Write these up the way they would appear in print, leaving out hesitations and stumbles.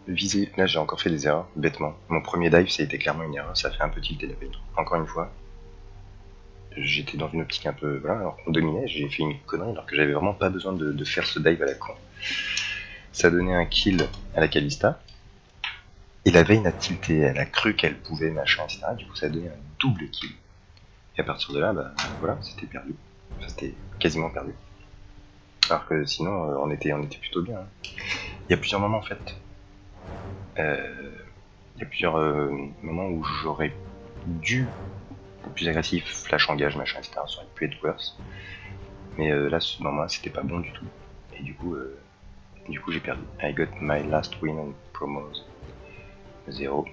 viser. Là, j'ai encore fait des erreurs, bêtement. Mon premier dive, ça a été clairement une erreur, ça fait un peu tilter la paille. Encore une fois, j'étais dans une optique un peu. Voilà, alors qu'on dominait, j'ai fait une connerie alors que j'avais vraiment pas besoin de faire ce dive à la con. Ça donnait un kill à la Kalista. Et la Vayne a tilté, elle a cru qu'elle pouvait, machin, etc. Du coup, ça a donné un double kill. Et à partir de là, bah voilà, c'était perdu. Enfin, c'était quasiment perdu. Alors que sinon, on était plutôt bien. Hein. Il y a plusieurs moments en fait. Il y a plusieurs moments où j'aurais dû être plus agressif, flash engage, machin, etc. Ça aurait pu être worse. Mais là, ce moment-là, c'était pas bon du tout. Et du coup, j'ai perdu. I got my last win on promos 0.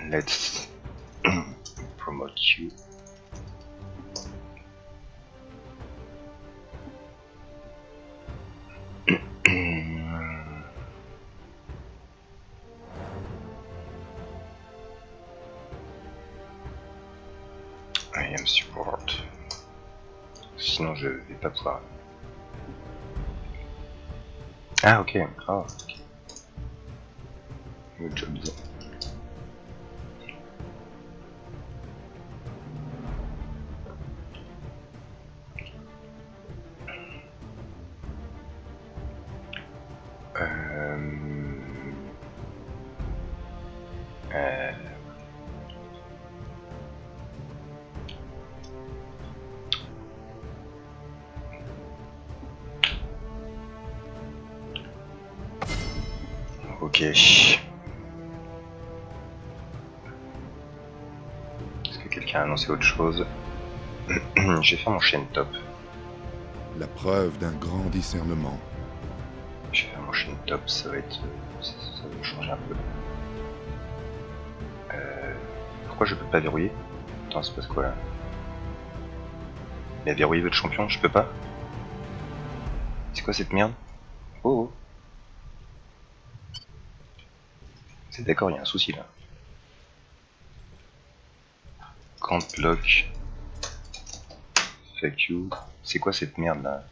Let's promote you. I am support. Sinon je vais pas pouvoir. Ah ok. Oh, ok. Good job. Ok. Est-ce que quelqu'un a annoncé autre chose? Je vais faire mon chaîne top. La preuve d'un grand discernement. Je vais faire mon chaîne top, ça va être. Ça va changer un peu. Pourquoi je peux pas verrouiller? Attends, c'est passe quoi là? Il a verrouillé votre champion, je peux pas? C'est quoi cette merde? Oh, oh. C'est d'accord, il y a un souci là. Can't block. Fuck you. C'est quoi cette merde là?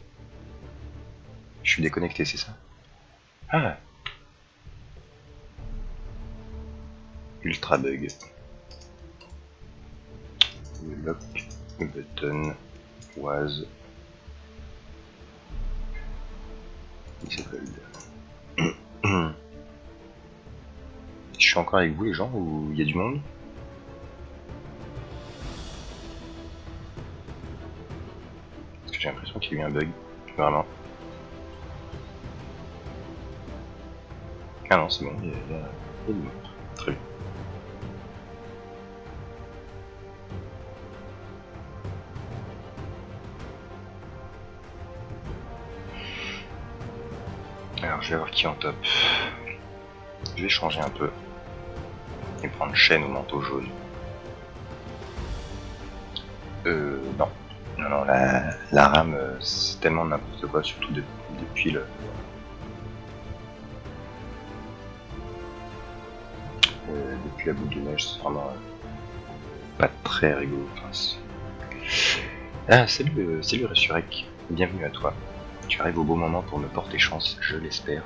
Je suis déconnecté, c'est ça? Ah! Ultra bug. The lock button was disabled. Je suis encore avec vous les gens ou il y a du monde? Parce que j'ai l'impression qu'il y a eu un bug. Vraiment. Ah non, c'est bon, il y a du monde. Très bien. Alors je vais voir qui est en top. Je vais changer un peu. Et prendre chaîne ou manteau jaune. Non. Non, la rame, c'est tellement n'importe quoi, surtout depuis le... depuis la boule de neige, c'est vraiment pas très rigolo. Enfin, ah, salut Resurrec, bienvenue à toi. Tu arrives au bon moment pour me porter chance, je l'espère.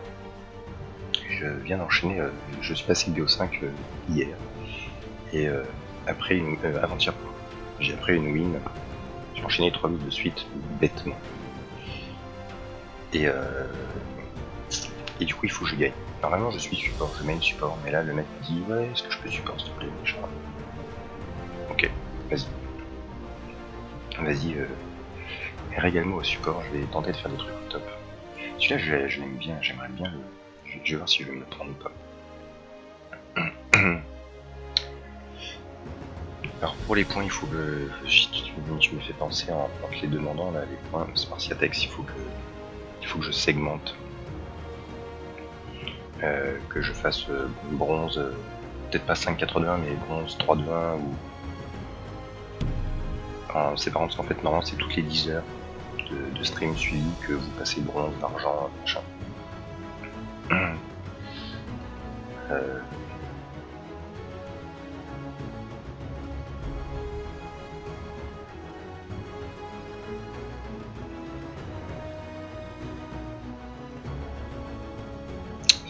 Je viens d'enchaîner, je suis passé BO5 hier, et après avant-hier, j'ai après une win, j'ai enchaîné 3 wins de suite, bêtement. Et du coup il faut que je gagne. Normalement je suis support, je main support, mais là le mec me dit ouais, est-ce que je peux support s'il te plaît? Ok, vas-y. Vas-y, régale-moi au support, je vais tenter de faire des trucs au top. Celui-là je l'aime bien, j'aimerais bien le... Je vais voir si je vais me le prendre ou pas. Alors pour les points, il faut que... Tu me fais penser en te les demandant là, les points Spartiatex, il faut que je segmente. Que je fasse bronze, peut-être pas 5-4-2-1 mais bronze 3-2-1 ou... En séparant parce qu'en fait normalement c'est toutes les 10 heures de stream suivi que vous passez bronze, argent, machin.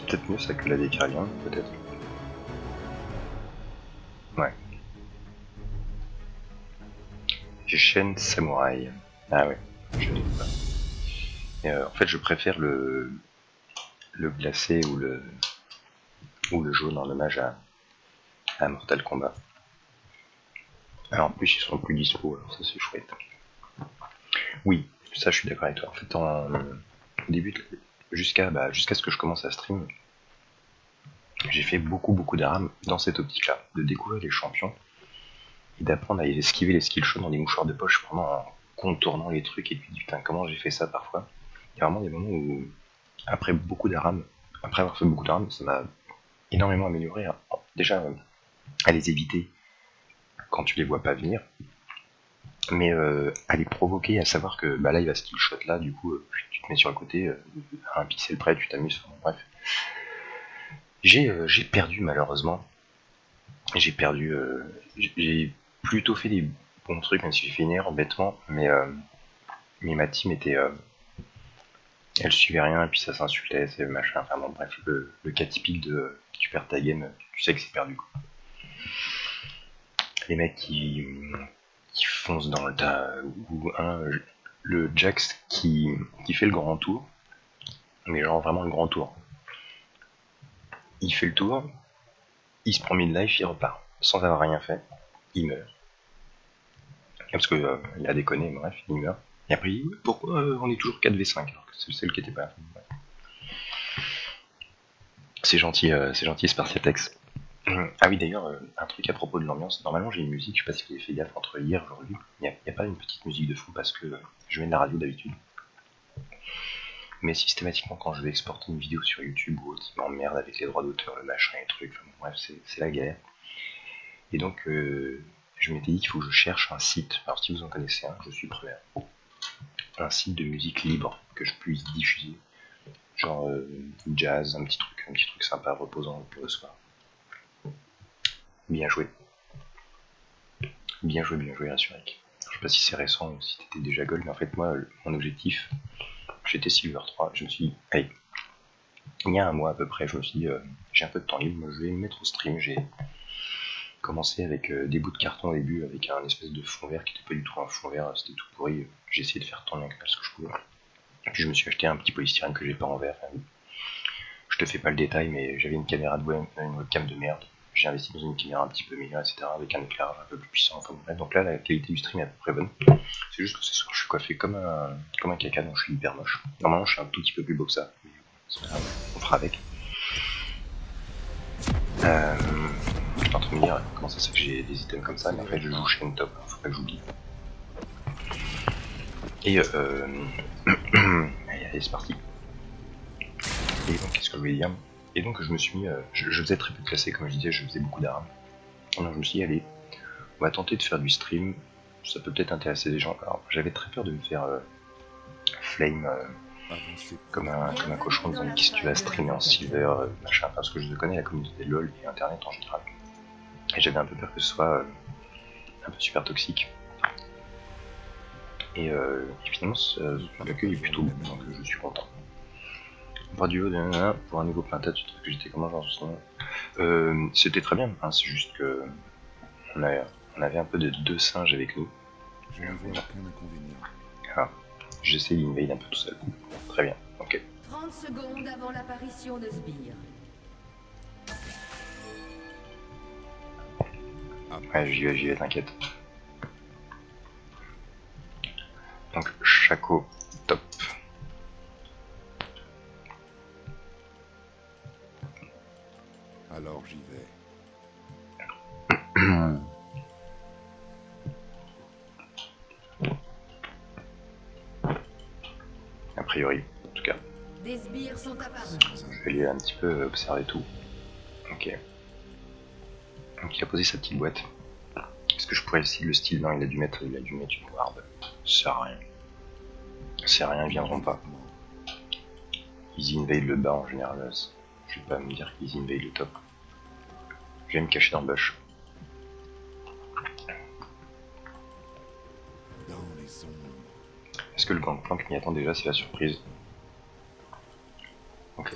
peut-être mieux ça que la Décarlion, peut-être. Ouais. Chaîne Samouraï. Ah ouais, je ne sais pas. Et en fait, je préfère le glacé ou le jaune en hommage à Mortal Kombat. Alors en plus, ils sont plus dispo, alors ça c'est chouette. Oui, ça je suis d'accord avec toi. En fait, au début, jusqu'à ce que je commence à stream, j'ai fait beaucoup d'armes dans cette optique-là, de découvrir les champions et d'apprendre à esquiver les skills chauds dans des mouchoirs de poche vraiment en contournant les trucs et puis putain comment j'ai fait ça parfois. Il y a vraiment des moments où après avoir fait beaucoup d'armes, ça m'a énormément amélioré. Déjà à les éviter quand tu les vois pas venir, mais à les provoquer, à savoir que bah là il va skill shot là, du coup tu te mets sur le côté, à un pixel près, tu t'amuses, enfin, bref. J'ai perdu malheureusement. J'ai plutôt fait des bons trucs, même si j'ai fait une erreur bêtement, mais ma team était. Elle suivait rien, et puis ça s'insultait, c'est machin, enfin bon, bref, le cas typique de tu perds ta game, tu sais que c'est perdu quoi. Les mecs qui foncent dans le tas, ou le Jax qui fait le grand tour, mais genre vraiment le grand tour. Il fait le tour, il se prend mid-life, il repart, sans avoir rien fait, il meurt. Parce que il a déconné, bref, il meurt. Et après, il dit, pourquoi on est toujours 4v5 alors que c'est celle qui était pas. C'est gentil, Spartiatex. Ah oui, d'ailleurs, un truc à propos de l'ambiance. Normalement, j'ai une musique, je sais pas si vous avez fait gaffe entre hier et aujourd'hui. Il n'y a pas une petite musique de fond parce que je mets de la radio d'habitude. Mais systématiquement, quand je vais exporter une vidéo sur YouTube ou autre, il m'emmerde avec les droits d'auteur, le machin et les trucs. Enfin, bref, c'est la galère. Et donc, je m'étais dit qu'il faut que je cherche un site. Alors, si vous en connaissez un, je suis preneur. Un site de musique libre que je puisse diffuser. Genre jazz, un petit truc sympa, reposant pour le soir. Bien joué. Bien joué, Rasuric. Je sais pas si c'est récent ou si t'étais déjà gold, mais en fait, moi, mon objectif, j'étais Silver 3. Je me suis dit, allez, il y a un mois à peu près, je me suis dit, j'ai un peu de temps libre, je vais me mettre au stream. J'ai commencé avec des bouts de carton au début, avec un espèce de fond vert qui était pas du tout un fond vert, c'était tout pourri. J'ai essayé de faire tourner avec ce que je pouvais. Puis je me suis acheté un petit polystyrène que j'ai pas en verre. Je te fais pas le détail, mais j'avais une caméra une webcam de merde. J'ai investi dans une caméra un petit peu meilleure, etc. avec un éclairage un peu plus puissant. Enfin, bref. Donc là, la qualité du stream est à peu près bonne. C'est juste que ce soir, je suis coiffé comme un caca, donc je suis hyper moche. Normalement, je suis un tout petit peu plus beau que ça. Mais on fera avec. Je suis en train de me dire comment ça se fait que j'ai des items comme ça, mais en fait, je joue chaîne top. Faut pas que j'oublie. Et allez, c'est parti. Et donc, qu'est-ce que je voulais dire? Et donc, je me suis mis. Je faisais très peu de classés, comme je disais, je faisais beaucoup d'armes. Donc, je me suis dit, allez, on va tenter de faire du stream. Ça peut peut-être intéresser des gens. Alors, j'avais très peur de me faire flame comme un cochon en disant qu'est-ce que tu vas streamer en silver, machin, parce que je connais la communauté de LoL et internet en général. Et j'avais un peu peur que ce soit un peu super toxique. Et finalement, l'accueil est plutôt bon, donc je suis content. Voir du haut de pour un nouveau Plinta, tu trouves que j'étais comment genre ce c'était très bien, hein, c'est juste que on avait un peu de deux singes avec nous. Je ne vois aucun inconvénient. Ah, j'essaie d'invade un peu tout seul. Très bien, ok. 30 secondes avant l'apparition de Sbire. Ouais, j'y vais, t'inquiète. Donc, Chaco, top. Alors j'y vais. A priori, en tout cas. Des sbires sont apparus. Je vais aller un petit peu observer tout. Ok. Donc il a posé sa petite boîte. Est-ce que je pourrais essayer le style? Non, il a dû mettre une ward. Ça sert à rien. Ça sert à rien, ils viendront pas. Ils invade le bas en général. Je vais pas me dire qu'ils invade le top. Je vais me cacher dans le bush. Dans les ombres. Est-ce que le Gangplank m'y attend déjà? C'est la surprise. Ok.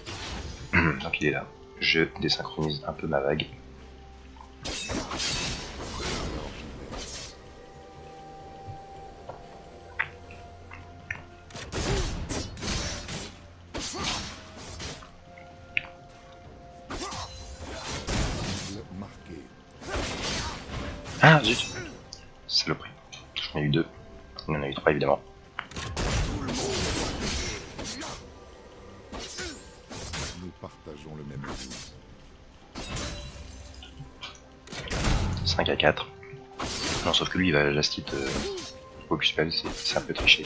Ok, qu'il est là. Je désynchronise un peu ma vague. Ah zut! Saloperie. J'en ai eu 2. Il y en a eu 3 évidemment. Nous partageons le même but. 5 à 4. Non, sauf que lui il va Jastit Focus Spell, c'est un peu triché.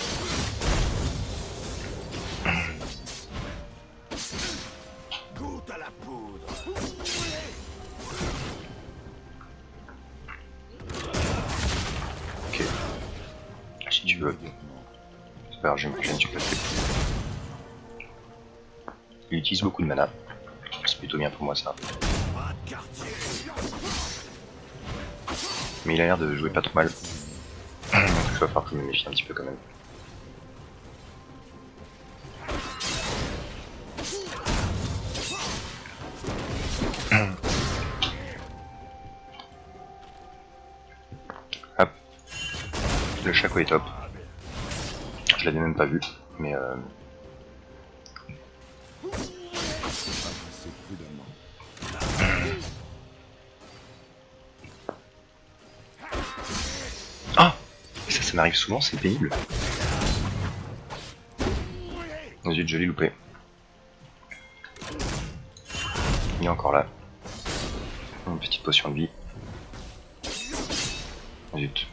Goûte à la poudre. Ok. Si tu veux. C'est pas grave, je vais tu peux le faire. Il utilise beaucoup de mana. C'est plutôt bien pour moi ça. Pas de quartier. Mais il a l'air de jouer pas trop mal. Il va falloir que je me méfie un petit peu quand même. Hop. Le Shaco est top. Je l'avais même pas vu, mais Avancez prudemment. ah, ça m'arrive souvent, c'est pénible. Zut, je l'ai loupé. Il est encore là. Une petite potion de vie. Zut.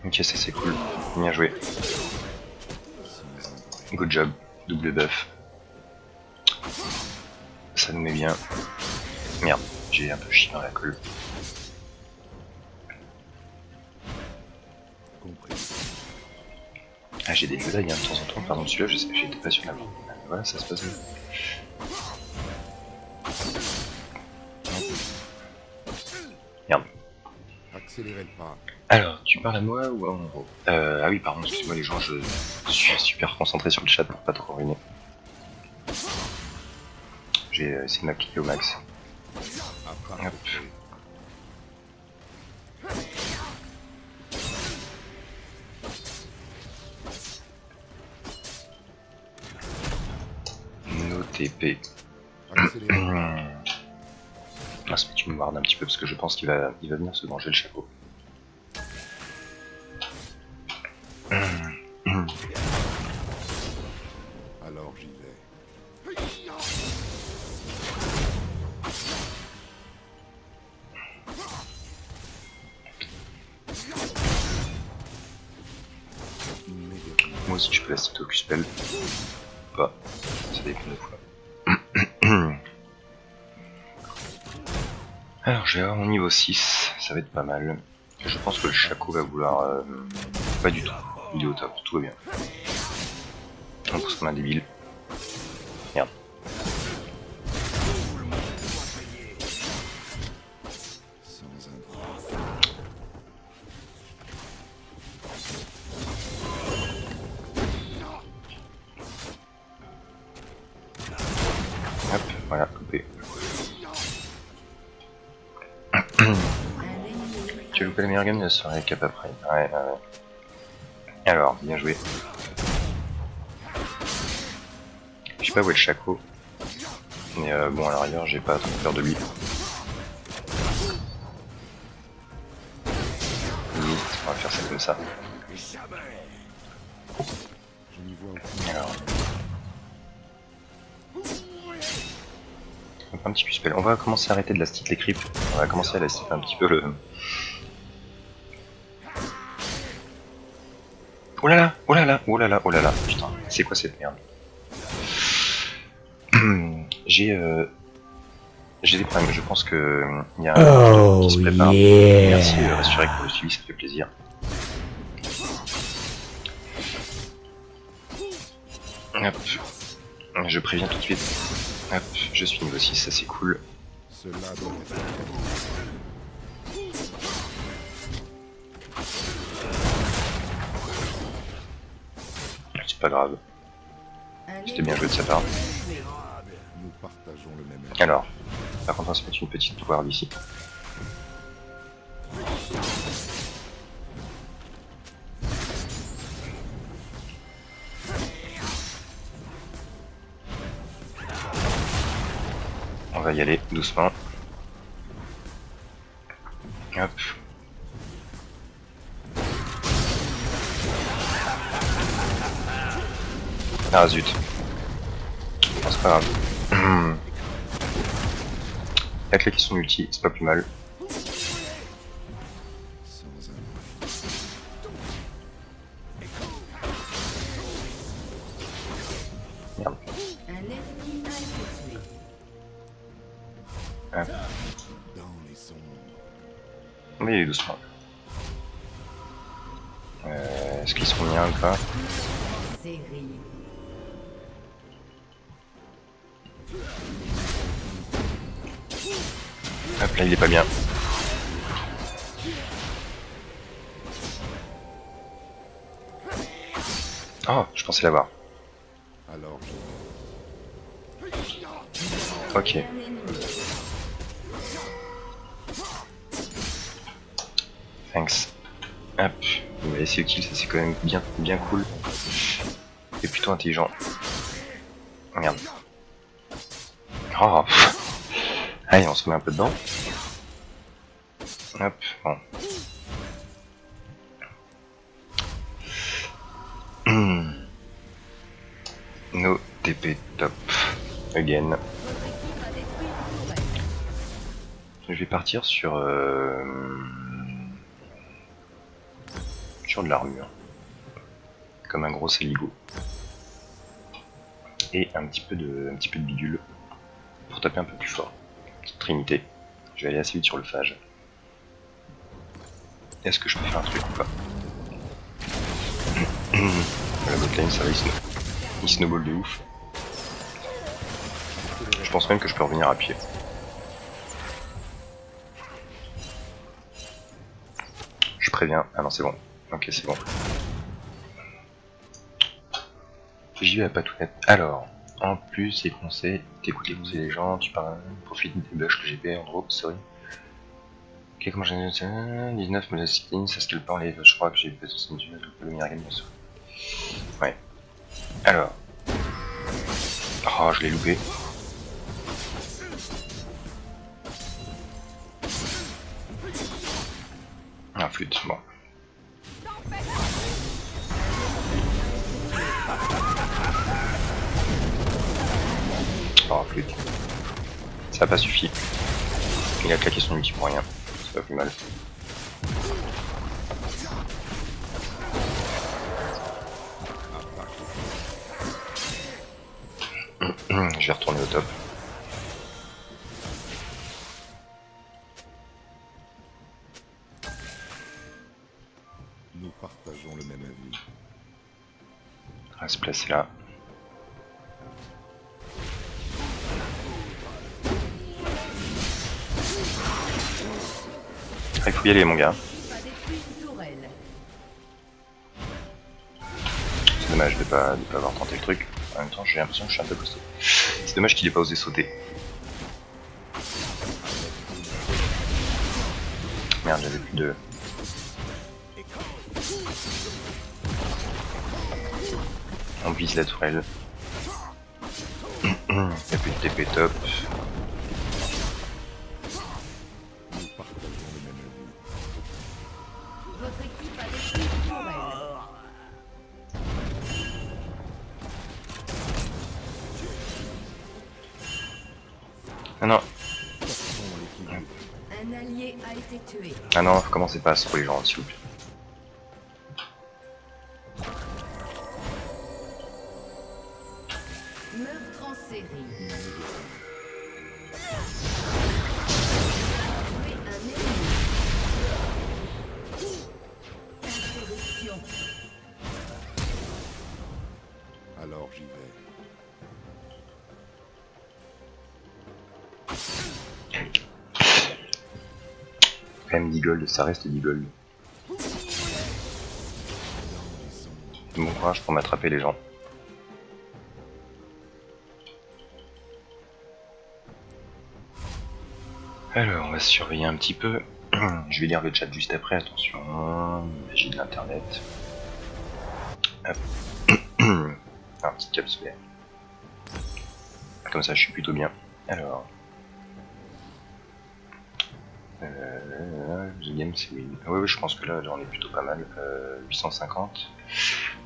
Ok, ça c'est cool. Bien joué. Good job. Double buff. Ça nous met bien. Merde, j'ai un peu chié dans la colle. Compris. Ah, j'ai des médailles hein, de temps en temps. Pardon, celui-là, je sais que j'étais pas sur la main. Voilà, ça se passe bien. Merde. Accélérez le pas. Alors, tu parles à moi ou à Onro? Ah oui, pardon, excuse-moi les gens, je suis super concentré sur le chat pour pas trop ruiner. J'ai essayé de m'appliquer au max. À pas Hop. forcer. No TP. Accélérez le pas. Ah, mais tu me wardes un petit peu parce que je pense qu'il va venir se manger le chapeau. Alors j'y vais. Immédiatement. Moi aussi je peux la citer au Q-Spell. Pas. Ça dépend des fois. Alors je vais avoir mon niveau 6, ça va être pas mal. Je pense que le Shaco va vouloir... pas du tout. Il est au top, tout va bien. On pousse comme un débile. Merde. Sans un droit. Hop, voilà, coupé. Tu as loupé la meilleure game de la soirée, cap après. Ouais. Alors, bien joué. Je sais pas où est le Shaco. Mais bon, à l'arrière, j'ai pas trop peur de lui. Limite, on va faire ça comme ça. Je n'y vois aucun. Alors. On va un petit peu spell. On va commencer à arrêter de la style les creeps. On va commencer à laisser un petit peu le... Oh là là, oh là là, oh là là, oh là là, putain, c'est quoi cette merde? J'ai des problèmes, je pense que il y a un qui se prépare. Merci Rassurek pour le suivi, ça fait plaisir. Hop. Je préviens tout de suite. Hop, je suis niveau 6, ça c'est cool. Cela doit être. pas grave. C'était bien joué de sa part. Nous partageons le même avis. Alors, par contre on va se mettre une petite ward ici. On va y aller doucement. Hop. Ah zut. Ah, c'est pas grave. La clé qui sont multi, c'est pas plus mal. Sans un... Merde. Un ennemi a été tué. Hop. Dans les sombres. On va y aller doucement. Est-ce qu'ils sont bien ou pas? Série. Hop là il est pas bien. Oh, je pensais l'avoir. Alors Ok. Un ennemi. Thanks. Hop. Mais c'est utile, ça c'est quand même bien cool. Et plutôt intelligent. Merde. Oh. Allez, on se met un peu dedans. Hop, bon. No TP top. Again. Votre équipe a détruit une tourelle. Je vais partir sur de l'armure. Comme un gros Céligo. Et un petit peu de bidule. Pour taper un peu plus fort. Petite trinité. Je vais aller assez vite sur le phage. Est-ce que je peux faire un truc ou pas? La botlane ça va, il snowball de ouf. Je pense même que je peux revenir à pied. Je préviens. Ah non c'est bon. Ok c'est bon. J'y vais à pas tout net. Alors, en plus c'est conseils, t'écoutes les conseils des gens, tu parles, profites des bugs que j'ai fait en drop, sorry. Ok, comment j'ai 19 mais la skin, ça scale pas les. Je crois que j'ai fait 79 le minigame bien sûr. Ouais. Alors. Oh je l'ai loupé. Ah flûte, bon. Oh flûte. Ça a pas suffi. Il a claqué son ulti pour rien. C'est pas plus mal. Je vais retourner au top. nous partageons le même avis. On va se placer là. Il faut y aller mon gars. A détruit une tourelle. C'est dommage de pas avoir tenté le truc. En même temps j'ai l'impression que je suis un peu costaud. C'est dommage qu'il ait pas osé sauter. Merde, j'avais plus de... On vise la tourelle. Il n'y a plus de TP top. Nous partageons le même avis. Votre équipe a détruit une tourelle. Ah non, Forçons l'équilibre. Un allié a été tué. ah non, commencez pas à se rouler les gens s'il vous plaît. Meurtre en série. Tué un ennemi. Interruption. Alors j'y vais. Quand même 10 gold, ça reste 10 gold. Dans les sombres. Bon courage pour m'attraper les gens. Alors, on va se surveiller un petit peu. Je vais lire le chat juste après, attention, j'ai de l'internet. Un petit capsule. Comme ça, je suis plutôt bien. Alors. The game, c'est oui. Oui, je pense que là, j'en ai plutôt pas mal. 850.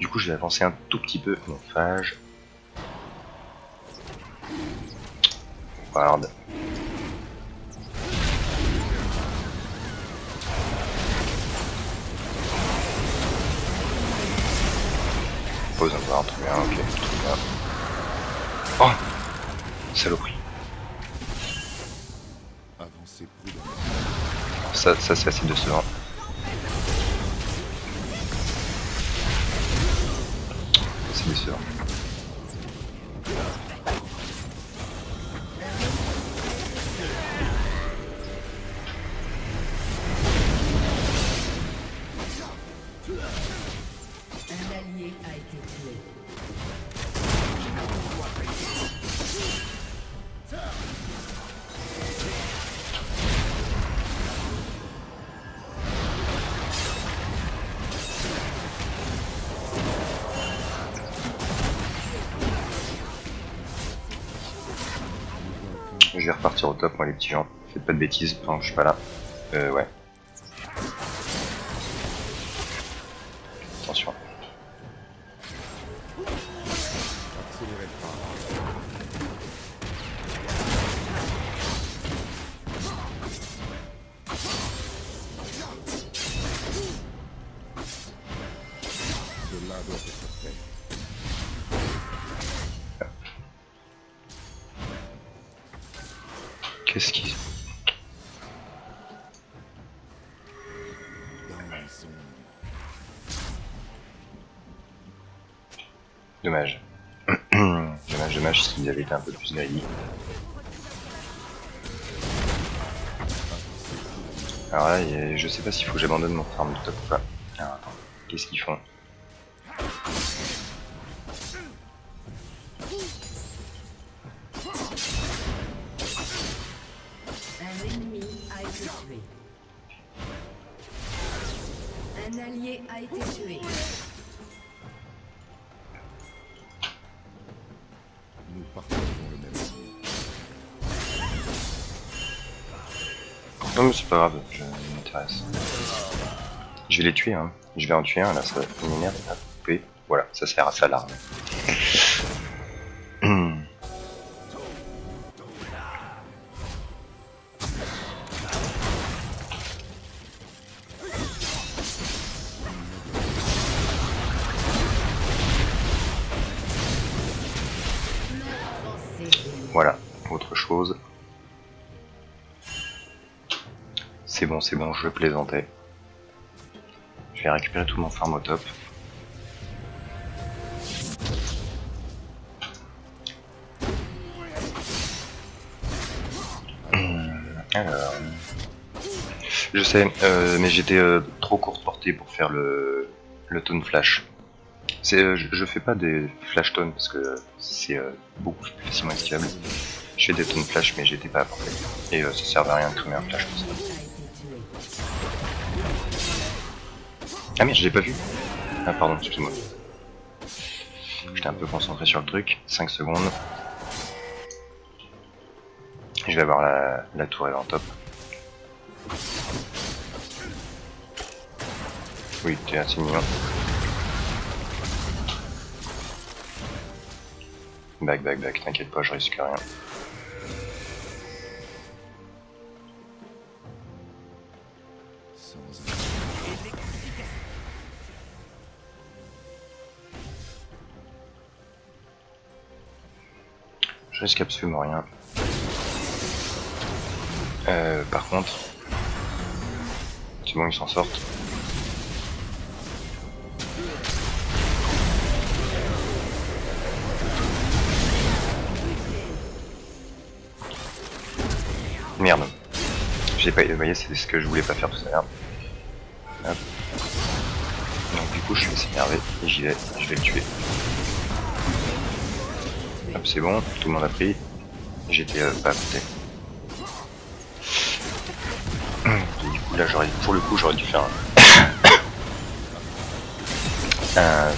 Du coup, je vais avancer un tout petit peu mon phage. Ward. Pose un Ward, très bien, ok, très bien. Oh, saloperie. Avancez prudemment. Ça c'est assez décevant. C'est décevant. Un allié a été tué. Je vais repartir au top, moi les petits gens. Faites pas de bêtises pendant que je suis pas là. Ouais. Attention. Accélérez le pas. Cela doit être fait. Qu'est-ce qui... Dans les ombres. Dommage. Dommage s'ils avaient été un peu plus greedy. Alors là, je sais pas s'il faut que j'abandonne mon farm de top ou pas. Alors attends, qu'est-ce qu'ils font? Un ennemi a été tué. Un allié a été tué. Nous partageons le même avenir. Non mais c'est pas grave, je m'intéresse. Je vais les tuer, hein. Je vais en tuer un, là ça m'énerve à couper. Voilà, ça sert à ça l'arme. Voilà, autre chose. C'est bon, je plaisantais. Je vais récupérer tout mon farm au top. Alors... Je sais, mais j'étais trop courte portée pour faire le tone flash. Je fais pas des flash tones parce que c'est beaucoup plus facilement esquivable. Je fais des tone flash mais j'étais pas à portée. Et ça servait à rien de tourner un flash comme ça. Ah mais je l'ai pas vu. Ah pardon, excuse-moi. J'étais un peu concentré sur le truc. 5 secondes. Je vais avoir la tourelle en top. Oui, t'es assez mignon. Back, t'inquiète pas, je risque rien. Je risque absolument rien. Par contre, c'est bon, ils s'en sortent. Merde. J'ai pas. Vous voyez, c'est ce que je voulais pas faire tout à l'heure. Hop. Donc du coup, je suis laissé énervé et j'y vais. Je vais le tuer. Hop, c'est bon. Tout le monde a pris. J'étais pas à côté. Et du coup là pour le coup j'aurais dû faire un,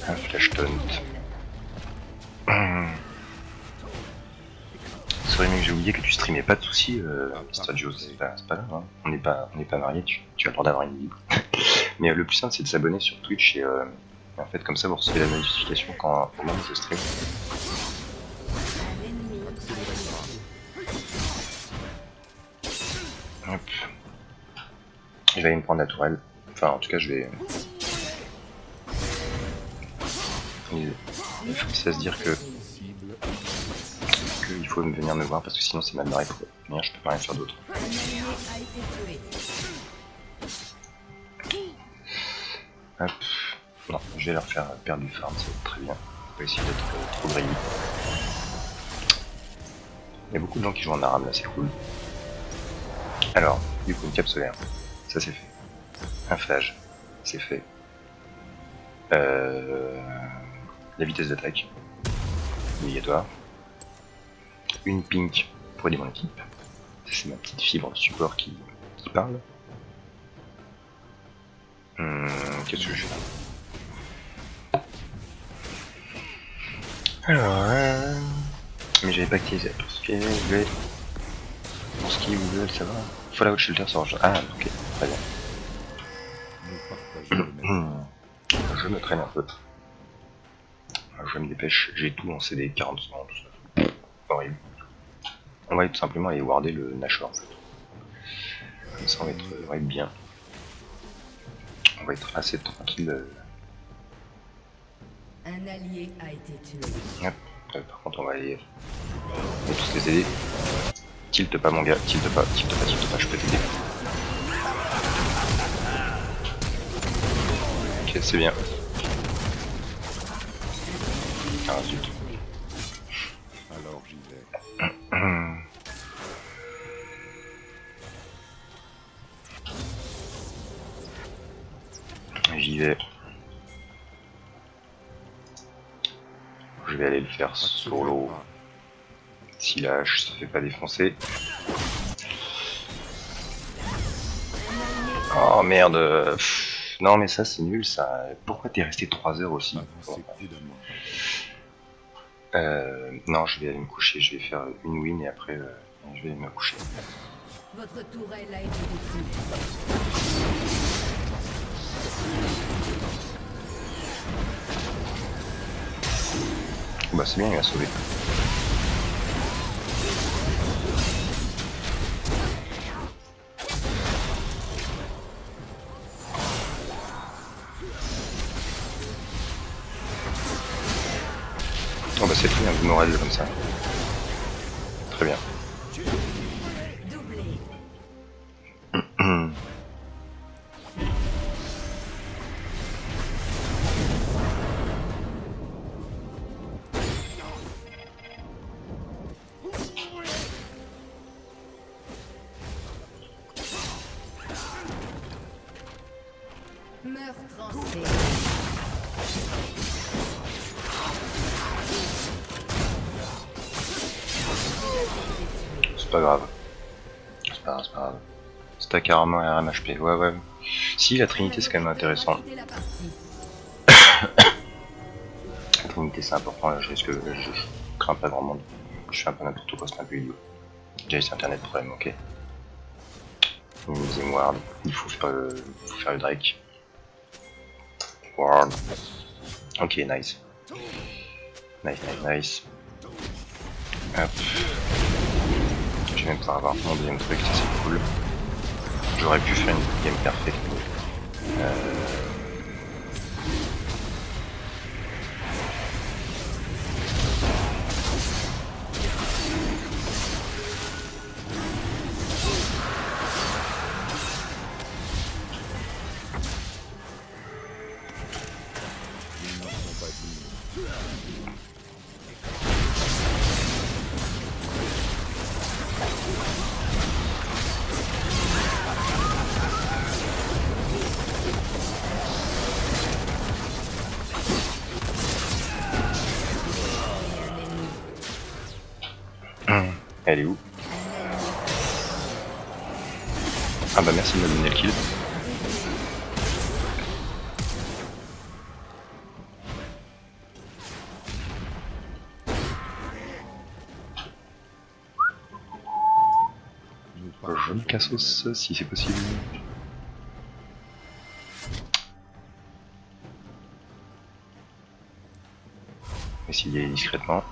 un flash taunt. Sorry mec, j'ai oublié que tu streamais, pas de soucis, Mr. Joe, c'est pas grave, hein. On n'est pas mariés, tu as le droit d'avoir une vie. Mais le plus simple c'est de s'abonner sur Twitch et en fait comme ça vous recevez la notification quand au moment où je stream. Hop. Je vais aller me prendre la tourelle. Enfin en tout cas je vais... Il faut se dire que il faut venir me voir parce que sinon c'est mal barré pour venir, je peux pas rien faire d'autre. Hop. Non, je vais leur faire perdre du farm, c'est très bien. On va essayer d'être trop grillé. Il y a beaucoup de gens qui jouent en arabe là, c'est cool. Alors, du coup, une cape solaire, ça c'est fait. Un phage, c'est fait. La vitesse d'attaque, obligatoire. Une pink pour aider mon équipe. C'est ma petite fibre de support qui parle. Qu'est-ce que je fais? Alors, mais j'avais pas activé parce que pour ce qui vous veut le savoir. Fallout Shelter ça rejoint. Ah ok, très bien. Je me traîne un peu. Je me dépêche, j'ai tout en CD, 40 secondes, tout ça. Horrible. On va tout simplement aller warder le Nashor en fait. Comme ça on va être bien. On va être assez tranquille. Un allié a été tué. Hop. Par contre on va aller tous les aider. Tilte pas mon gars, tilte pas, je peux t'aider. Ok, c'est bien. Ah zut. Alors j'y vais. J'y vais. Je vais aller le faire solo. Si la hache se fait pas défoncer. Oh merde. Pff, non mais ça c'est nul ça. Pourquoi t'es resté 3 heures aussi? Non, je vais aller me coucher. Je vais faire une win et après je vais me coucher. Votre tourelle a été détruite. Bah c'est bien, il m'a sauvé. Oh bah c'est très bien, vous m'aurez comme ça. Très bien. Doublé. Meurtre en série. C'est pas grave. C'est pas grave, c'est pas grave. Stack armement et RMHP. Ouais, ouais. Si, la Trinité c'est quand même intéressant. La partie. La Trinité c'est important, là, je crains pas grand monde. Je fais un peu n'importe quoi, c'est un peu idiot. Déjà c'est internet problème, ok. Minimiser Ward. Il faut faire le Drake. Ward. Ok, nice. Nice. Hop. Je vais même pouvoir avoir mon deuxième truc, ça c'est cool. J'aurais pu faire une game perfect. Elle est où? Ah bah merci de me donner le kill. Nous Je me partageons cassos si c'est possible. Essayer discrètement.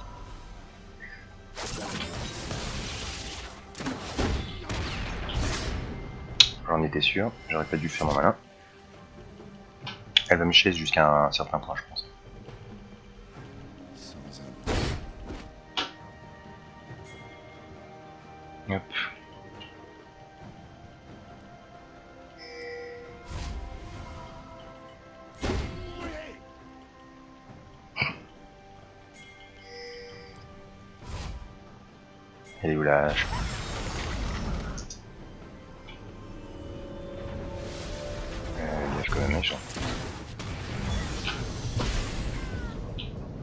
J'en étais sûr, j'aurais pas dû faire mon malin. Elle va me chase jusqu'à un certain point, je pense. sans un Hop. Elle est où la hache? Gaffe quand même, méchant.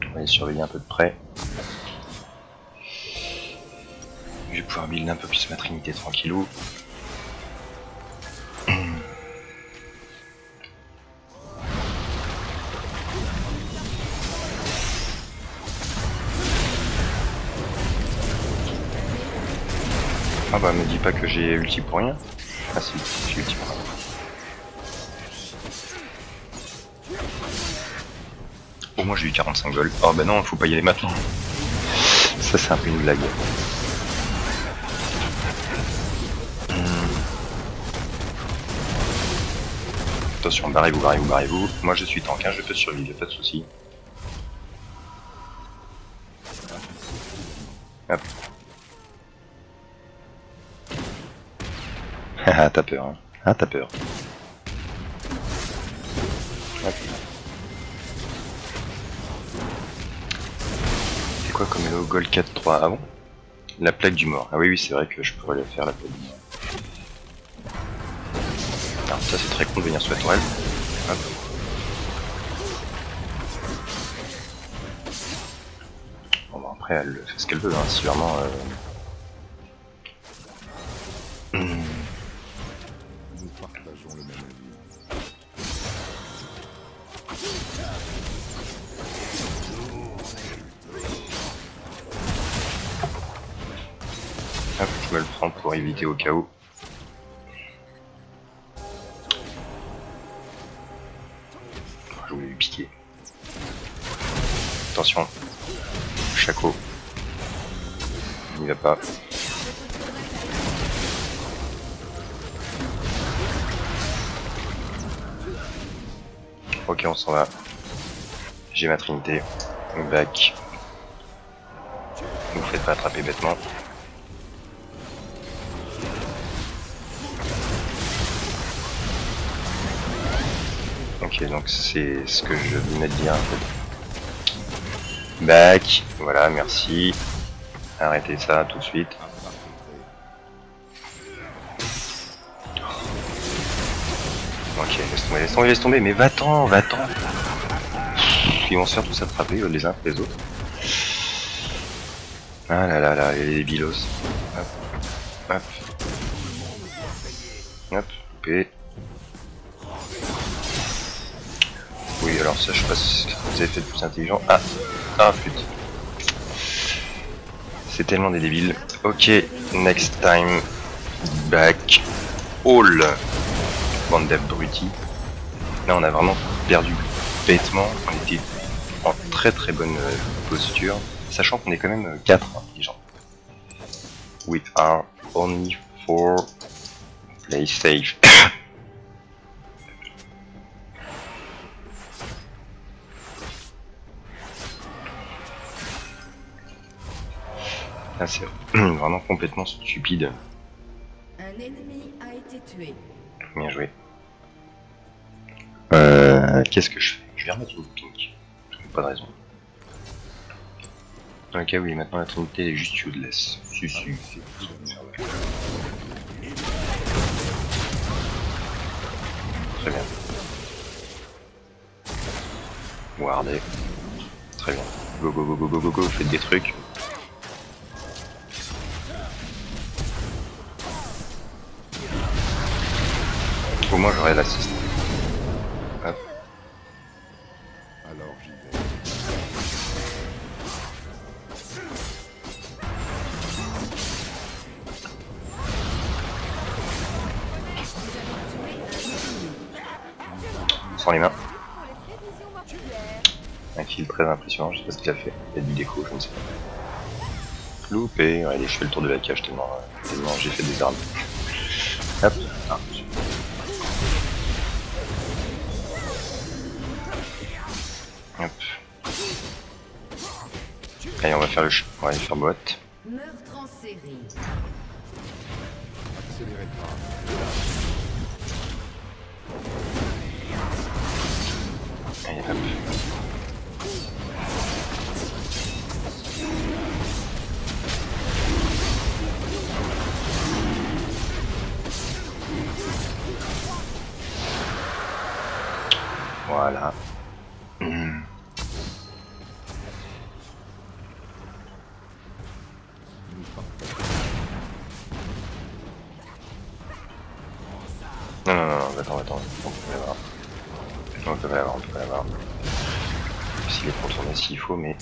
On va les surveiller un peu de près. Je vais pouvoir build un peu plus ma trinité tranquillou. Ah bah me dis pas que j'ai ulti pour rien. Ah si, j'ai ulti pour rien. Au moins j'ai eu 45 gold. Oh bah non, faut pas y aller maintenant. Ça c'est un peu une blague. Attention, barrez-vous, barrez-vous, barrez-vous. Moi je suis tank, hein, je peux survivre, y'a pas de soucis. Hop. Ah t'as peur, hein. Ah t'as peur. Hop. C'est quoi comme hello gold 4-3? Ah bon? La plaque du mort. Ah oui, oui, c'est vrai que je pourrais le faire, la plaque du mort. Alors ça c'est très con de venir sur la tourelle. Hop. Bon bah après elle fait ce qu'elle veut, hein, si vraiment... Nous partageons le même avis. Hop, je me le prends pour éviter au cas où. Je voulais lui piquer. Attention. Chaco. Il n'y va pas. Ok, on s'en va. J'ai ma trinité. Back. Ne vous faites pas attraper bêtement. Ok, donc c'est ce que je venais de dire en fait. Back. Voilà, merci. Arrêtez ça tout de suite. Ok, laisse tomber, laisse tomber, laisse tomber, mais va-t'en, va-t'en. Ils vont se faire tous attraper les uns après les autres. Ah là là là, les bilos. Hop, hop. Hop, coupé. Oui, alors ça, je sais pas si vous avez fait plus intelligent. Ah, ah putain. C'est tellement des débiles. Ok, next time. Back. All. Bande d'abrutis. Là, on a vraiment perdu bêtement. On était en très très bonne posture. Sachant qu'on est quand même 4 intelligents. We are only 4. Play safe. Ah, c'est vraiment complètement stupide. Un ennemi a été tué. Bien joué. Qu'est-ce que je fais? Je vais remettre une pink. Pas de raison. Ok, oui, maintenant la trinité elle est juste useless. Si, si, si. Très bien. Wardé. Très bien. Go, go, go, go, go, go, go, faites des trucs. Au moins j'aurai l'assist. Hop. Alors j'y vais. Sans les mains. Pour les prévisions mortuaires. Un kill très impressionnant, je sais pas ce qu'il a fait. Il y a du déco, je ne sais pas. Loupé, ouais, allez, je fais le tour de la cage tellement j'ai fait des armes. Hop. Ah, hop. Allez, on va faire on va aller faire boîte. Meurtre en série. Accélérez le pas. Allez, hop. Voilà. Non, non, non, attends, on peut pas l'avoir. On peut pas l'avoir, on peut pas l'avoir. S'il est contourné s'il faut, mais...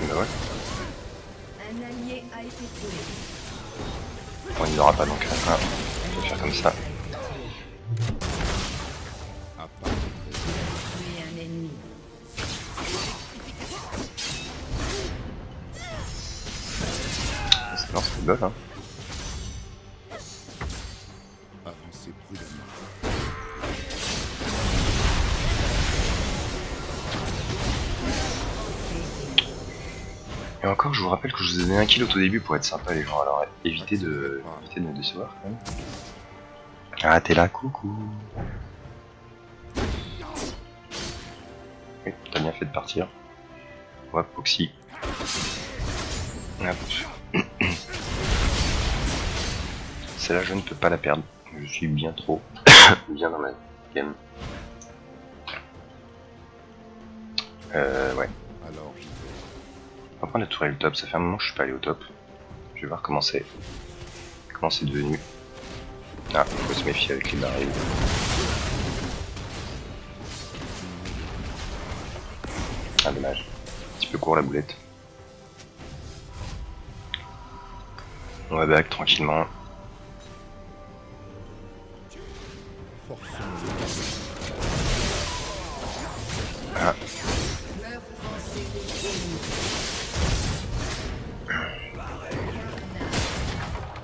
Bah ouais, Un allié a été tué. bon, il n'aura pas donc. Ah, on va faire comme ça. À part Tué un ennemi. Ça lance le bol, hein. avancer prudemment. Et encore, je vous rappelle que je vous ai donné un kill au tout début pour être sympa les gens, alors évitez de me décevoir quand même. Ah, t'es là, coucou. Oui, t'as bien fait de partir. Hop, Proxy. Hop. Celle-là, je ne peux pas la perdre. Je suis bien trop bien dans ma game. Ouais. Alors j'y vais. On va prendre la tourelle top, ça fait un moment que je suis pas allé au top. Je vais voir comment c'est devenu. Ah, faut se méfier avec les barils. Ah, dommage. Un petit peu court la boulette. On va back tranquillement. Forçons Ah, Meurtre en série.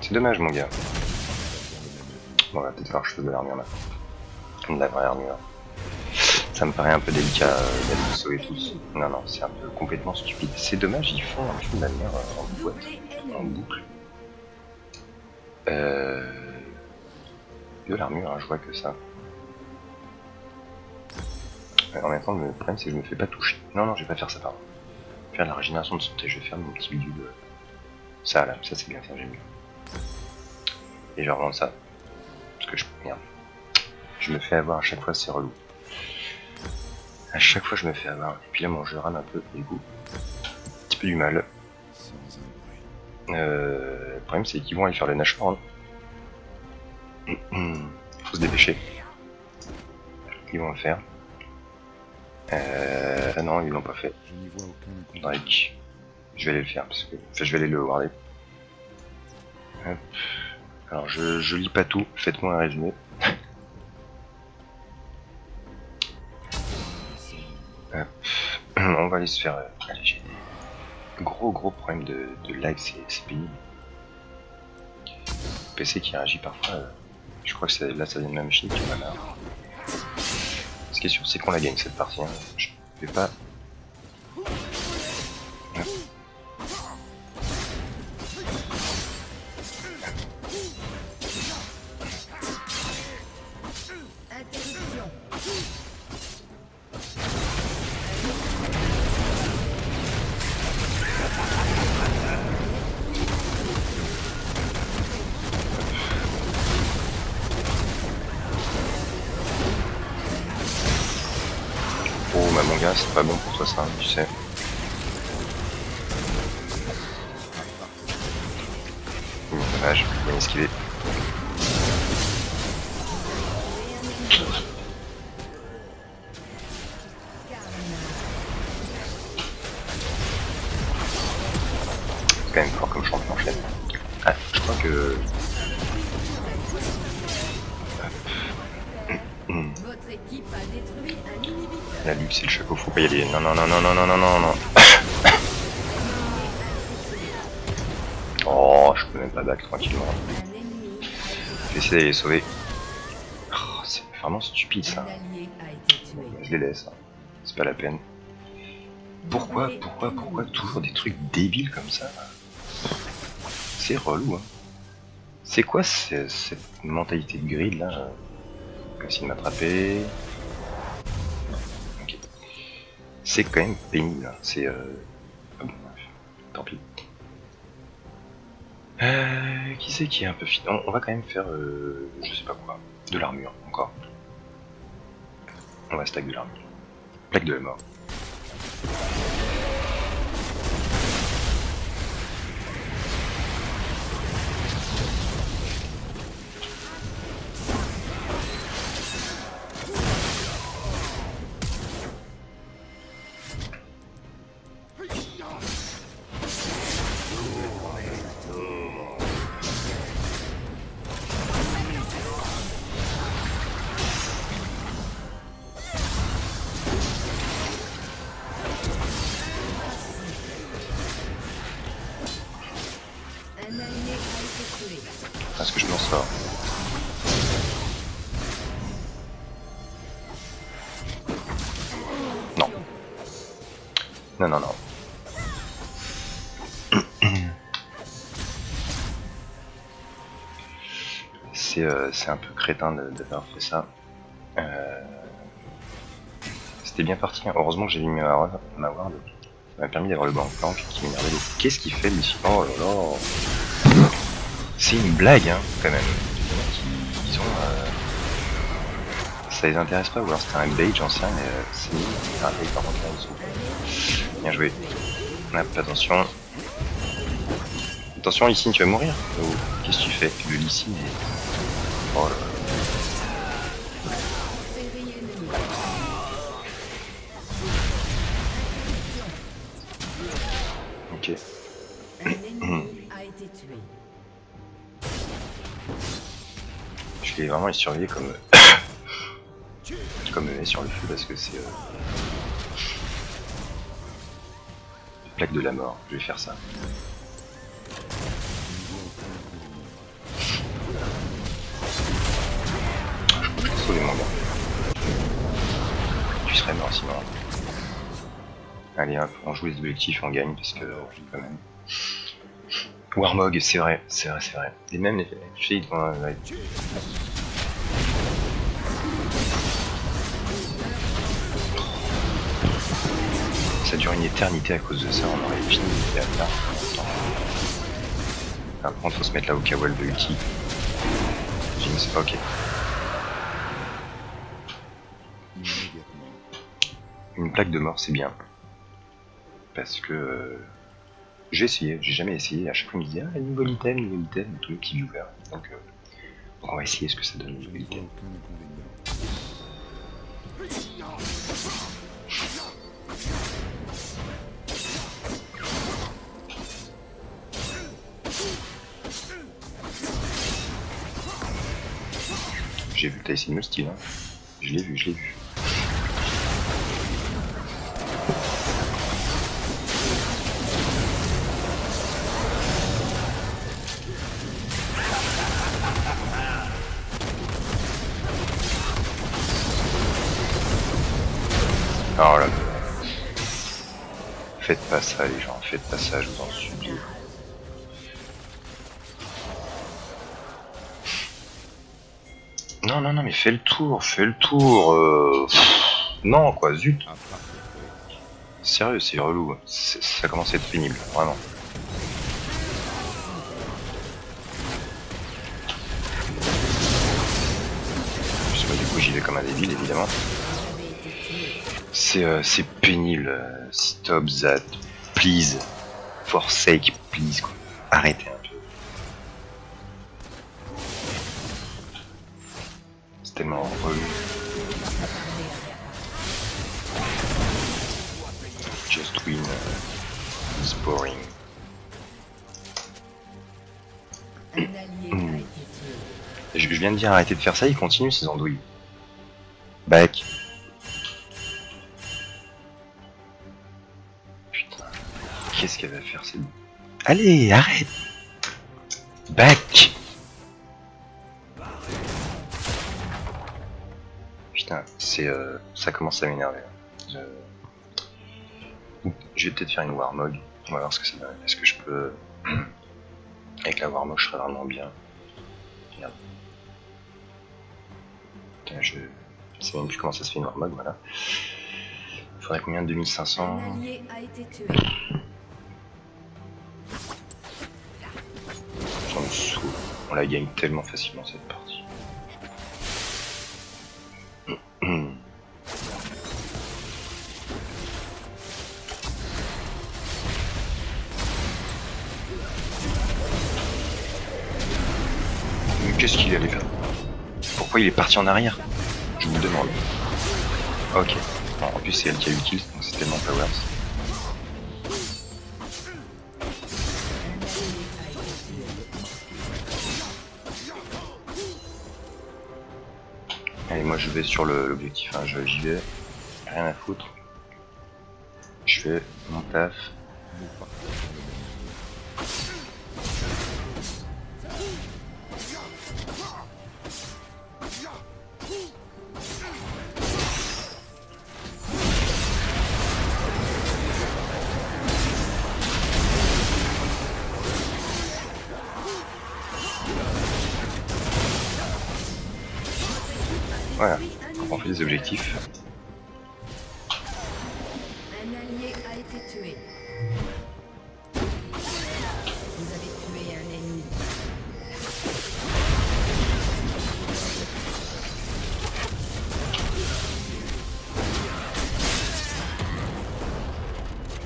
c'est dommage mon gars. Bon, on va peut-être faire chose de l'armure là. De la vraie armure. Ça me paraît un peu délicat d'aller vous sauver tous. Non, non, c'est un peu complètement stupide. C'est dommage, ils font un peu de la lumière en boîte, en boucle. De l'armure, hein, je vois que ça. En même temps, le problème c'est que je me fais pas toucher. Non, non, je vais pas faire ça, pardon. Je vais faire de la régénération de santé, je vais faire mon petit bidule. Ça là, ça c'est bien, ça j'aime bien. Et je vais revendre ça. Parce que merde. Je me fais avoir à chaque fois, c'est relou. À chaque fois je me fais avoir. Et puis là, mon jeu rame un peu, du coup. Un petit peu du mal. sans un bruit. Le problème c'est qu'ils vont aller faire le Nashor. Faut se dépêcher. Ils vont le faire. Ah non, ils l'ont pas fait. Je n'y vois aucun inconvénient. Drake. Je vais aller le faire parce que. Enfin, je vais aller le regarder. Hop. Alors je lis pas tout, faites-moi un résumé. Hop. On va aller se faire. Allez, j'ai des gros problèmes de lag, c'est pénible. PC qui réagit parfois. Je crois que là ça vient de ma machine qui est mal. Ce qui est sûr, c'est qu'on la gagne cette partie. Hein. Je vais pas. Hop. Interruption. gars, c'est pas bon pour toi ça, tu sais. Dommage, bien esquivé. C'est quand même fort comme champion en fait. Ah, je crois que... Votre équipe a détruit un inhibiteur. La lutte c'est le chapeau, faut pas y aller. Non, non, non, non, non, non, non, non, non. Oh, je peux même pas back tranquillement. Un ennemi Je vais essayer d'aller les sauver. Oh, c'est vraiment stupide un ça. allié a été tué. Je les laisse, hein. C'est pas la peine. Pourquoi toujours des trucs débiles comme ça? C'est relou, hein. C'est quoi cette mentalité de grille là? On va essayer de m'attraper. Ok. C'est quand même pénible, hein. C'est ah bon, bref. Tant pis. Qui c'est qui est un peu fit? On va quand même faire je sais pas quoi. De l'armure, encore. On va stack de l'armure. Plaque de la mort. Un allié a été tué. Est-ce que je m'en sors? Non. Non, non, non. C'est un peu crétin d'avoir fait ça. C'était bien parti, hein. Heureusement que j'ai mis ma ward. Ça m'a permis d'avoir le banc plank qui m'énervait. Qu'est-ce qu'il fait lui? Oh là là. C'est une blague, hein, quand même. Ils ont... Ça les intéresse pas, ou alors c'était un bait, j'en sais rien, mais c'est nul. C'est un bait par contre là, ils sont... Bien joué. Hop, attention. Attention, Lysine, tu vas mourir. Oh, qu'est-ce que tu fais? Le Lysine est... Oh là là. Série ennemie. Ok. Un ennemi a été tué. Je vais vraiment les surveiller comme... comme eux sur le feu parce que c'est... Plaque de la mort, je vais faire ça. Je peux sauver mon gars. Tu serais mort sinon. Allez hop, on joue les objectifs, on gagne parce que quand même. Warmog, c'est vrai, c'est vrai, c'est vrai. Et même les filles vont... Ça dure une éternité à cause de ça, on aurait fini il y a là. Par contre, faut se mettre là au cas où elle veut ulti. J'ai mis, c'est pas ok. Une plaque de mort, c'est bien. Parce que j'ai essayé, j'ai jamais essayé. À chaque fois, on me dit ah, nouvel item, tous les petits viewers. Donc, on va essayer ce que ça donne, le nouvel item. J'ai vu que t'as essayé de me style, hein. Je l'ai vu, je l'ai vu. Oh là là. Faites pas ça les gens, faites pas ça, je vous en supplie. Non, non, non, mais fais le tour, fais le tour. Non, quoi, zut. Sérieux, c'est relou. Ça commence à être pénible, vraiment. Du coup, j'y vais comme un débile, évidemment. C'est pénible. Stop that. Please. For sake, please. Quoi. Arrêtez un peu. C'est tellement relou. Just win. It's boring. Un allié a été tué. Je viens de dire arrêtez de faire ça, il continue ces andouilles. Back. Putain. Qu'est-ce qu'elle va faire cette... Allez, arrête. Back. Putain, c'est ça commence à m'énerver. Je vais peut-être faire une Warmog. On va voir ce que ça donne. Est-ce que je peux... Avec la Warmog, je serais vraiment bien. Merde. Putain, je sais même plus comment ça se fait une Warmog, voilà. Il faudrait combien de 2500? Un allié a été tué. Ça me saoule. On la gagne tellement facilement cette partie. Mais qu'est-ce qu'il allait faire? Pourquoi il est parti en arrière? Je vous demande. Ok. Bon, en plus c'est elle qui a eu kill, donc c'est tellement powers. Allez, moi je vais sur l'objectif, hein. J'y vais. Rien à foutre. Je fais mon taf. Voilà, on fait des objectifs. Un allié a été tué. Vous avez tué un ennemi.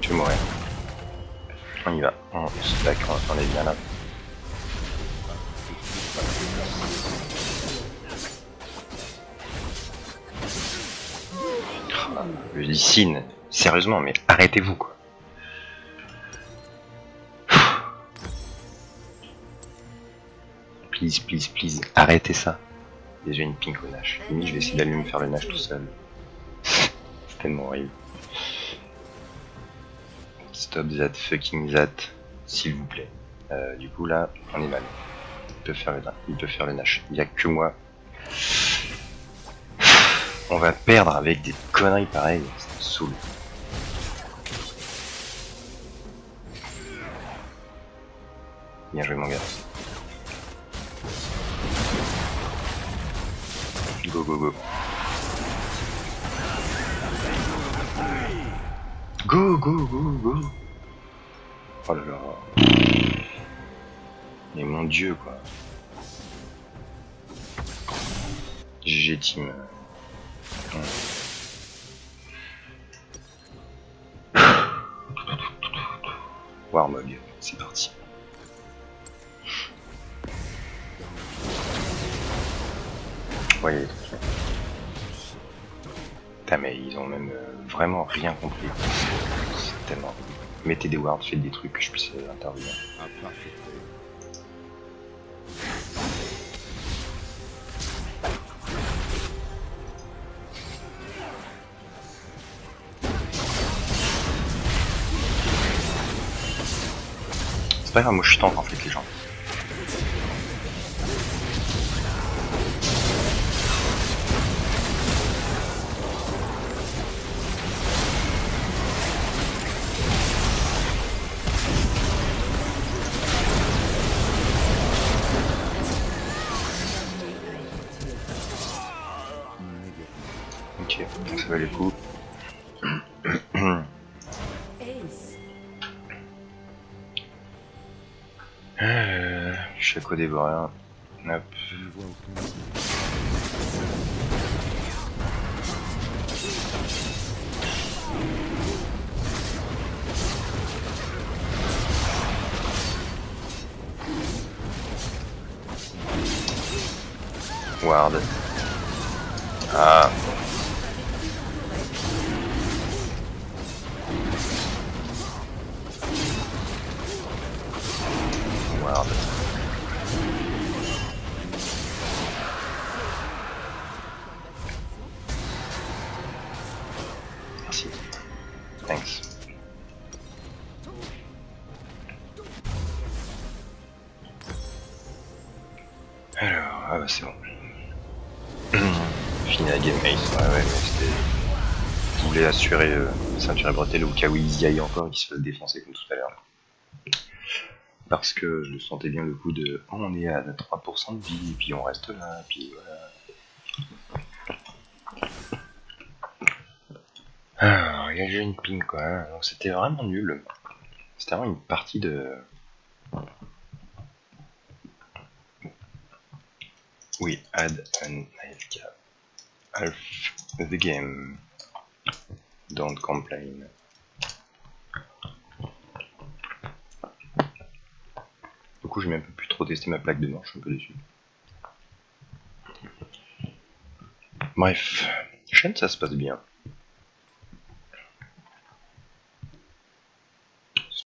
Je vais mourir. On y va, on se stack, on est bien là. Le Licine, sérieusement, mais arrêtez-vous quoi. Please, please, please, arrêtez ça. Déjà une pink au Nash. Limite, je vais essayer d'aller me faire le Nash tout seul. C'est tellement horrible. Stop that fucking that, s'il vous plaît. Du coup là, on est mal. Il peut faire le Nash. Il n'y a que moi. On va perdre avec des conneries pareilles, ça me saoule. Bien joué mon gars. Go go go. Go go go go. Oh là là. Mais mon dieu quoi. GG team. Warmog, c'est parti. Ouais, il est trop. Putain, mais ils ont même vraiment rien compris. C'est tellement. Mettez des wards, faites des trucs que je puisse intervenir. C'est pas grave, moi je tente en fait les gens. Ok, donc ça va les coups. Ace. Je suis à quoi dévorer. Hop. Ward. Ah. Ward. Merci. Thanks. Alors, ah bah c'est bon. Fini la game Ace. Ouais, mais c'était. Je voulais assurer ceinture et bretelle au cas où il y aille encore et qu'il se fasse défoncer comme tout à l'heure. Parce que je sentais bien le coup de oh, on est à 3% de vie, et puis on reste là, et puis voilà. Ah, il y a déjà une ping quoi, hein. Donc c'était vraiment nul. C'était vraiment une partie de. We had an AFK. Half the game. Don't complain. Du coup, j'ai même plus trop testé ma plaque de mort, je suis un peu déçu. Bref, chaîne ça se passe bien.